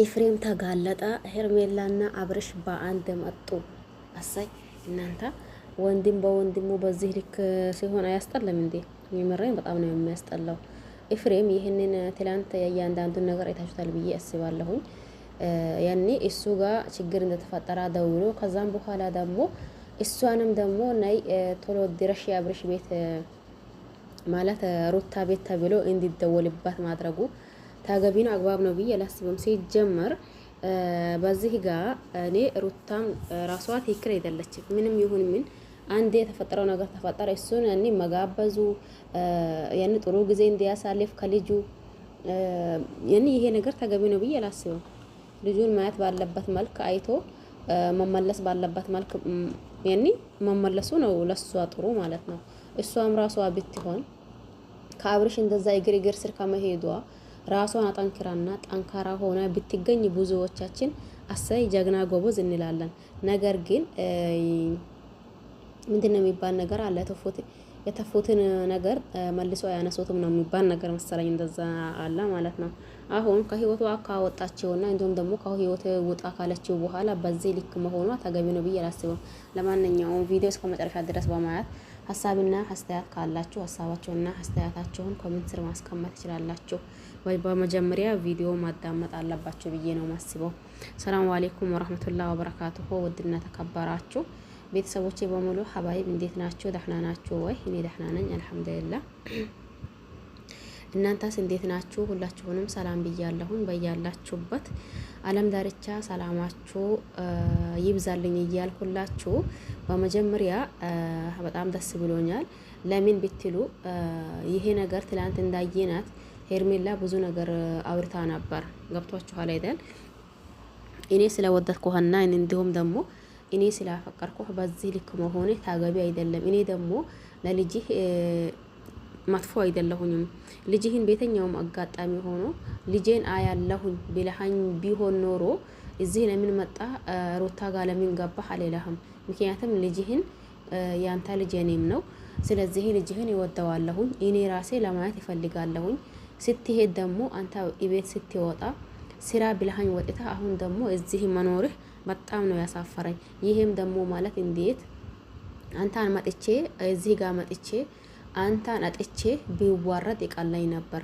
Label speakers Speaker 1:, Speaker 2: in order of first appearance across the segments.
Speaker 1: ኤፍሬም ተጋለጠ። ሄርሜላና አብርሽ በአንድ መጡ። አሳይ እናንተ ወንድም በወንድሙ በዚህ ልክ ሲሆን አያስጠላም እንዴ? የምሬን በጣም ነው የሚያስጠላው። ኤፍሬም ይህንን ትላንት እያንዳንዱን ነገር አይታችሁታል ብዬ አስባለሁኝ። ያኔ እሱ ጋር ችግር እንደተፈጠረ ደውሎ ከዛም በኋላ ደግሞ እሷንም ደግሞ ናይ ቶሎ ድረሽ የአብርሽ ቤት ማለት ሩታ ቤት ተብሎ እንዲደወልባት ማድረጉ ታገቢ ነው አግባብ ነው ብዬ አላስብም። ሲጀመር በዚህ ጋር እኔ ሩታም ራሷ ትክክል አይደለችም። ምንም ይሁን ምን አንዴ የተፈጠረው ነገር ተፈጠረ። እሱን ያኔ መጋበዙ ያኔ ጥሩ ጊዜ እንዲያሳልፍ ከልጁ ያኔ ይሄ ነገር ተገቢ ነው ብዬ አላስብም። ልጁን ማየት ባለበት መልክ አይቶ መመለስ ባለበት መልክ ያኔ መመለሱ ነው ለሷ ጥሩ ማለት ነው። እሷም ራሷ ብትሆን ከአብርሽ እንደዛ እግር ስር ከመሄዷ ራሷን አጠንክራና ጠንካራ ሆና ብትገኝ ብዙዎቻችን አሳይ ጀግና ጎበዝ እንላለን። ነገር ግን ምንድነው የሚባል ነገር አለ የተፉትን ነገር መልሶ አያነሱትም ነው የሚባል ነገር መሰለኝ፣ እንደዛ አለ ማለት ነው። አሁን ከህይወቷ ካወጣችውና እንዲሁም ደግሞ ከህይወት ውጣ ካለችው በኋላ በዚህ ልክ መሆኗ ተገቢ ነው ብዬ አላስብም። ለማንኛውም ቪዲዮ እስከ መጨረሻ ድረስ በማየት ሀሳብና አስተያየት ካላችሁ ሀሳባችሁና አስተያየታችሁን ኮሜንት ስር ማስቀመጥ ትችላላችሁ። ወይ በመጀመሪያ ቪዲዮ ማዳመጥ አለባችሁ ብዬ ነው ማስበው። ሰላም አለይኩም ወራህመቱላሂ ወበረካቱሁ። ውድና ተከበራችሁ ቤተሰቦቼ በሙሉ ሀባይብ እንዴት ናችሁ? ደህና ናችሁ ወይ? እኔ ደህና ነኝ አልሐምዱሊላህ። እናንተስ እንዴት ናችሁ? ሁላችሁንም ሰላም ብያለሁኝ። በያላችሁበት ዓለም ዳርቻ ሰላማችሁ ይብዛልኝ እያልኩላችሁ በመጀመሪያ በጣም ደስ ብሎኛል። ለምን ብትሉ ይሄ ነገር ትላንት እንዳየናት ሄርሜላ ብዙ ነገር አውርታ ነበር። ገብቷችኋል አይደል? እኔ ስለወደድኩህና እንዲሁም ደግሞ እኔ ስላፈቀርኩህ በዚህ ልክ መሆኔ ታገቢ አይደለም። እኔ ደግሞ ለልጅህ መጥፎ አይደለሁኝም። ልጅህን ቤተኛውም አጋጣሚ ሆኖ ልጄን አያለሁኝ ብለሃኝ ቢሆን ኖሮ እዚህ ለምን መጣ ሩታ ጋር ለምን ገባህ አልልህም። ምክንያቱም ልጅህን ያንተ ልጅ እኔም ነው። ስለዚህ ልጅህን ይወደዋለሁኝ እኔ ራሴ ለማየት ይፈልጋለሁኝ። ስትሄድ ደግሞ አንተ ቤት ስትወጣ ስራ ብለሃኝ ወጥታ አሁን ደግሞ እዚህ መኖርህ በጣም ነው ያሳፈረኝ። ይሄም ደግሞ ማለት እንዴት አንተን መጥቼ እዚህ ጋር መጥቼ አንተን አጥቼ ቢዋረድ ይቀላኝ ነበር።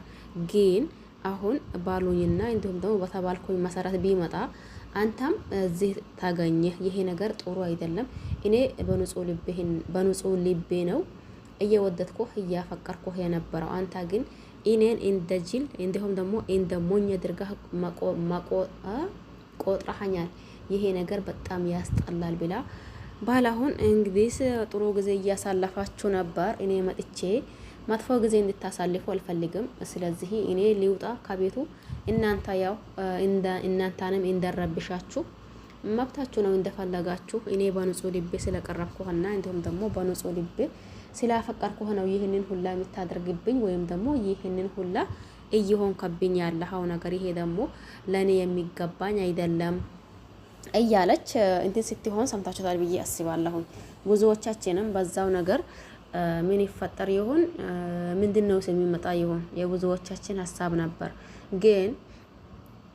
Speaker 1: ግን አሁን ባሉኝና እንዲሁም ደግሞ በተባልኩኝ መሰረት ቢመጣ አንተም እዚህ ታገኘህ። ይሄ ነገር ጥሩ አይደለም። እኔ በንጹህ ልቤ ነው እየወደድኩህ እያፈቀርኩህ የነበረው። አንተ ግን እኔን እንደ ጅል እንዲሁም ደግሞ እንደ ሞኝ አድርገህ ቆጥረኸኛል። ይሄ ነገር በጣም ያስጠላል ብላ ባላሁን እንግዲህ ጥሩ ጊዜ እያሳለፋችሁ ነበር። እኔ መጥቼ መጥፎ ጊዜ እንድታሳልፉ አልፈልግም። ስለዚህ እኔ ሊውጣ ከቤቱ እናንተ ያው እናንተንም እንደረብሻችሁ መብታችሁ ነው እንደፈለጋችሁ። እኔ በንጹህ ልቤ ስለቀረብኩህና እንዲሁም ደግሞ በንጹህ ልቤ ስላፈቀርኩህ ነው ይህንን ሁላ የምታደርግብኝ ወይም ደግሞ ይህንን ሁላ እየሆንከብኝ ያለኸው ነገር። ይሄ ደግሞ ለኔ የሚገባኝ አይደለም እያለች እንትን ስትሆን ሰምታችኋል ብዬ አስባለሁ። ብዙዎቻችንም በዛው ነገር ምን ይፈጠር ይሆን ምንድነው የሚመጣ ይሆን የብዙዎቻችን ሀሳብ ነበር። ግን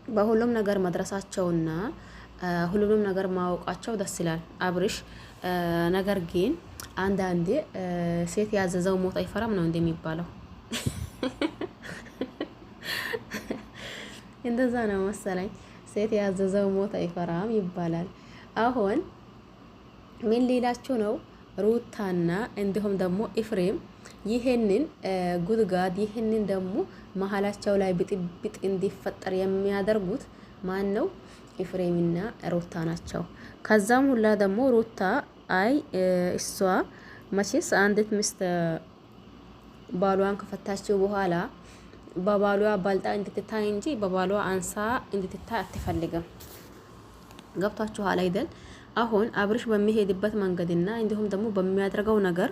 Speaker 1: በሁሉም ነገር መድረሳቸውና ሁሉንም ነገር ማወቃቸው ደስ ይላል አብርሽ። ነገር ግን አንዳንዴ ሴት ያዘዘው ሞት አይፈራም ነው እንደሚባለው። እንደዛ ነው መሰለኝ። ሴት ያዘዘው ሞት አይፈራም ይባላል። አሁን ምን ሊላችሁ ነው? ሩታና እንዲሁም ደግሞ ኤፍሬም ይሄንን ጉድጋድ ይሄንን ደግሞ መሀላቸው ላይ ብጥብጥ እንዲፈጠር የሚያደርጉት ማን ነው? ኤፍሬምና ሩታ ናቸው። ከዛም ሁላ ደግሞ ሩታ አይ እሷ መቼስ አንዲት ሚስት ባሏን ከፈታችው በኋላ በባሏ ባልጣ እንድትታይ እንጂ በባሏ አንሳ እንድትታይ አትፈልግም። ገብታችኋል አይደል? አሁን አብርሽ በሚሄድበት መንገድና እንዲሁም ደግሞ በሚያደርገው ነገር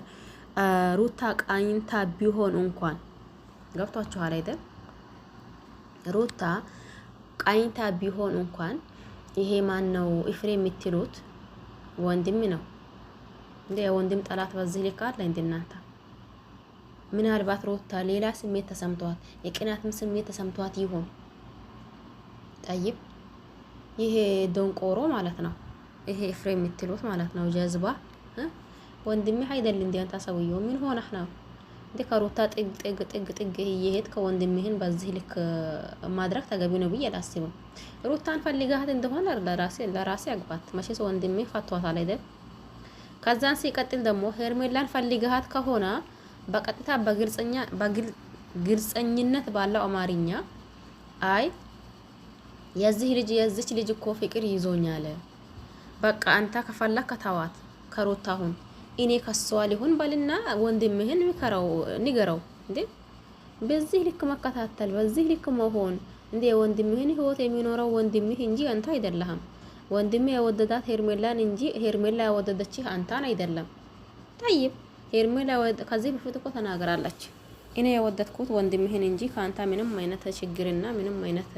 Speaker 1: ሩታ ቃኝታ ቢሆን እንኳን ገብታችኋል አይደል? ሩታ ቃኝታ ቢሆን እንኳን ይሄ ማን ነው ኤፍሬም የምትሉት ወንድም ነው እንዴ? የወንድም ጠላት በዚህ ልክ አለ እንዴ እናንተ? ምናልባት ሩታ ሌላ ስሜት ተሰምቷት የቅናትም ስሜት ተሰምቷት ይሆን? ጠይብ ይሄ ደንቆሮ ማለት ነው። ይሄ ኤፍሬም የምትሉት ማለት ነው። ጀዝባ ወንድሜ አይደል እንዴ አንተ ሰውዬው ምን ሆነህ ነው እንዴ? ከሩታ ጥግ እየሄድክ ከወንድሜህን በዚህ ልክ ማድረግ ተገቢ ነው ብዬ አላስብም። ሩታን ፈልጋት እንደሆነ ለራሴ አግባት። መቼስ ወንድሜ ፈቷታል አይደል? ከዛን ሲቀጥል ደግሞ ሄርሜላን ፈልጋት ከሆነ በቀጥታ በግልጸኝነት ባለው አማርኛ አይ የዚች ልጅ እኮ ፍቅር ይዞኛል፣ በቃ አንተ ከፈለክ ከተዋት ከሩታ ሁን፣ እኔ ከሷ ሊሆን በልና ወንድምህን ንገረው። እንዴ በዚህ ልክ መከታተል፣ በዚህ ልክ መሆን እንዴ ወንድምህን ህይወት የሚኖረው ወንድምህ እንጂ አንተ አይደለህም። ወንድምህ የወደዳት ሄርሜላን እንጂ ሄርሜላ የወደደችህ አንተን አይደለም። ጠይብ ሄርሜላ ከዚህ በፊት እኮ ተናግራለች። እኔ የወደድኩት ወንድምህን እንጂ ከአንተ ምንም አይነት ችግርና ምንም አይነት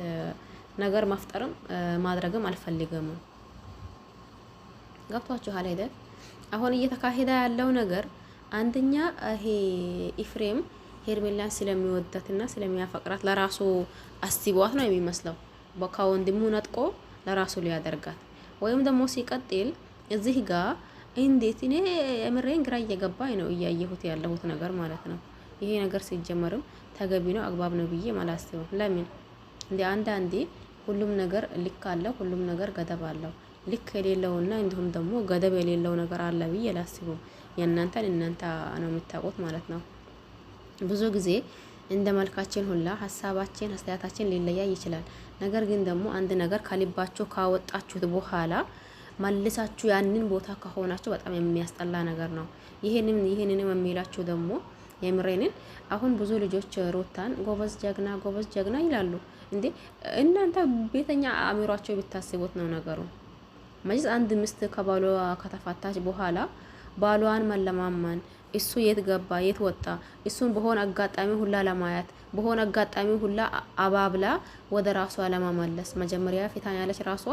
Speaker 1: ነገር መፍጠርም ማድረግም አልፈልግም። ገብቷችኋል አይደል? አሁን እየተካሄደ ያለው ነገር አንደኛ ይሄ ኤፍሬም ሄርሜላን ስለሚወዳትና ስለሚያፈቅራት ለራሱ አስቧት ነው የሚመስለው። ከወንድሙ ነጥቆ ለራሱ ሊያደርጋት ወይም ደግሞ ሲቀጥል እዚህ ጋር እንዴት እኔ የምሬን ግራ እየገባኝ ነው እያየሁት ያለሁት ነገር ማለት ነው። ይሄ ነገር ሲጀመርም ተገቢ ነው አግባብ ነው ብዬ ማላስበው። ለምን እንደ አንዳንዴ ሁሉም ነገር ልክ አለው፣ ሁሉም ነገር ገደብ አለው። ልክ የሌለውና እንዲሁም ደግሞ ገደብ የሌለው ነገር አለ ብዬ አላስብም። እናንተ ነው የምታውቁት ማለት ነው። ብዙ ጊዜ እንደ መልካችን ሁላ ሀሳባችን አስተያየታችን ሊለያይ ይችላል። ነገር ግን ደግሞ አንድ ነገር ከልባችሁ ካወጣችሁት በኋላ መልሳችሁ ያንን ቦታ ከሆናችሁ በጣም የሚያስጠላ ነገር ነው። ይሄንንም የሚላችሁ ደግሞ የምሬንን አሁን ብዙ ልጆች ሩታን ጎበዝ ጀግና ይላሉ። እንዴ እናንተ ቤተኛ አእምሯቸው ብታስቡት ነው ነገሩ። መቼስ አንድ ሚስት ከባሏ ከተፋታች በኋላ ባሏን መለማመን እሱ የት ገባ የት ወጣ እሱን በሆነ አጋጣሚ ሁላ ለማየት በሆነ አጋጣሚ ሁላ አባብላ ወደ ራሷ ለማመለስ መጀመሪያ ፊታን ያለች ራሷ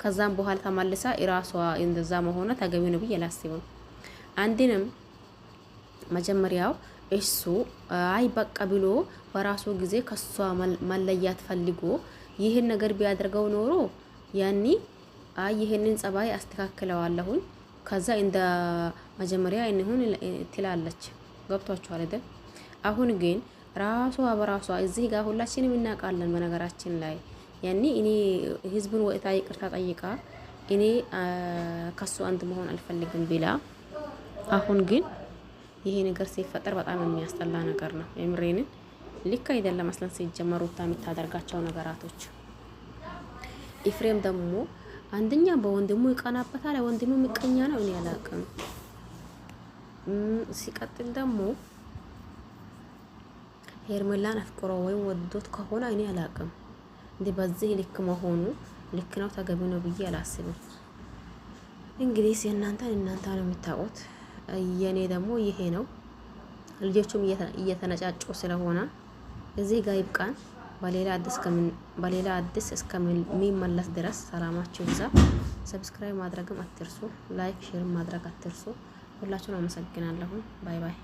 Speaker 1: ከዛም በኋላ ተመልሳ ራሷ እንደዛ መሆነ ተገቢ ነው ብዬ አላስብም። አንድንም መጀመሪያው እሱ አይ በቃ ብሎ በራሱ ጊዜ ከሷ መለያት ፈልጎ ይህን ነገር ቢያደርገው ኖሮ ያኒ አይ ይሄንን ጸባይ አስተካክለዋለሁኝ ከዛ እንደ መጀመሪያ እንሁን ትላለች። ገብቷችኋል አይደል? አሁን ግን ራሷ በራሷ እዚህ ጋር ሁላችንም እናውቃለን። በነገራችን ላይ ያኒ እኔ ህዝቡን ወጣ ይቅርታ ጠይቃ እኔ ከሱ አንድ መሆን አልፈልግም ቢላ አሁን ግን ይሄ ነገር ሲፈጠር በጣም የሚያስጠላ ነገር ነው። የምሬንን ልክ አይደለም አስለን ሲጀመሩ የምታደርጋቸው ነገራቶች። ኤፍሬም ደግሞ አንደኛ በወንድሙ ይቀናበታል። ወንድሙ ምቀኛ ነው፣ እኔ አላውቅም። ሲቀጥል ደግሞ ሄርሜላን አፍቅሮ ወይም ወዶት ከሆነ እኔ አላውቅም። እንዴ በዚህ ልክ መሆኑ ልክ ነው ተገቢ ነው ብዬ አላስብም። እንግዲህ እናንተ ነው የምታውቁት። የኔ ደግሞ ይሄ ነው። ልጆቹም እየተነጫጩ ስለሆነ እዚህ ጋር ይብቃን። በሌላ አዲስ እስከሚመለስ ድረስ ሰላማችሁ ይብዛ። ሰብስክራይብ ማድረግም አትርሱ። ላይክ ሼር ማድረግ አትርሱ። ሁላችሁን አመሰግናለሁ። ባይ ባይ።